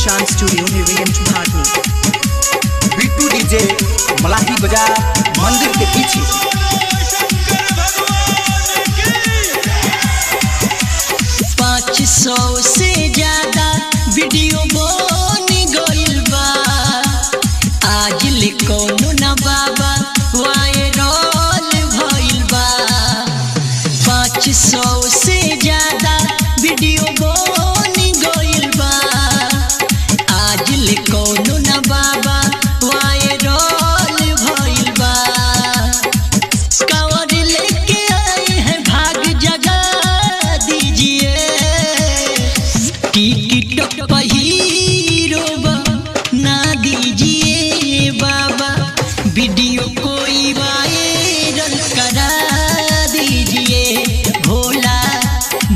शान स्टूडियो निर्विघ्न भारनी। बिट्टू डीजे मलाही बाजार मंदिर के पीछे। 500 से ज्यादा वीडियो बन गइल बा, आज ले कोनो ना बाबा वायरल भइल बा। 500 से ज्यादा वीडियो बन गइल बा, आज ले कोनो ना बाबा वायरल भइल बा। कांवर लेके आए हैं भाग जगा दीजिए, टिकट पहिरो ना दीजिए बाबा, वीडियो कोई वायरल करा दीजिए। भोला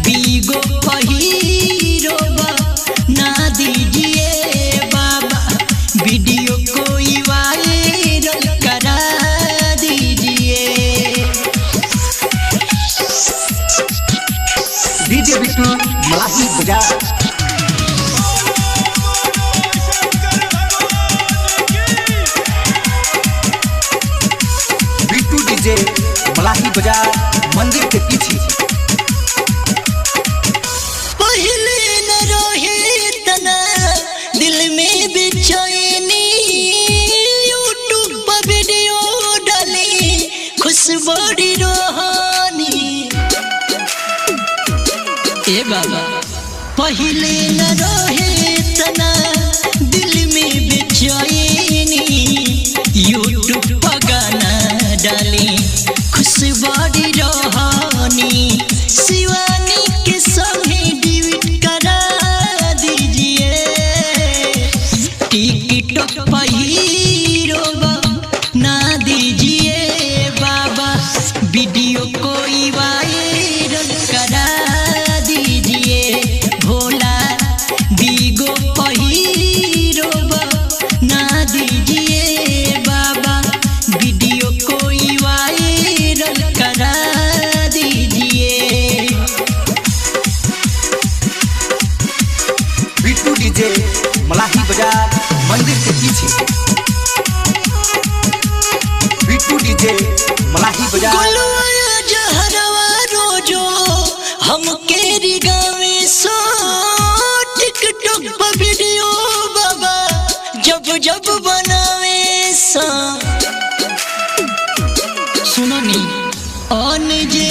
बीगो पहिरो ना दीजिए बाबा, वीडियो कोई वायरल करा दीजिए। डीजे बिट्टू मलाही बाजार। बिट्टू डीजे मलाही बाजार मंदिर के पीछे। पहले न रहे तना दिल में बेचैनी, यूट्यूब पर वीडियो डाली खुश बड़ी रोहानी। ए बाबा पहले न रहे तना दिल में बेचैनी, यूट्यूब पर गाना डाली खुश बड़ी रोहानी। शिवानी के संगे डिलीट करा दीजिए, टिकट पहिरो ना दीजिए बाबा, वीडियो कोई वायरल करा दीजिए। भोला बीगो पहिरो ना दीजिए बाबा, वीडियो कोई वायरल करा दीजिए। बिट्टू डीजे मलाही बाजार मंदिर के पीछे। बिट्टू डीजे मलाही बाजार। गोलुआ जहरवा रोजो हमके रिगावे सो, टिकटॉक पर वीडियो बाबा जब जब बनावे सो। सुनो नी ऑन जे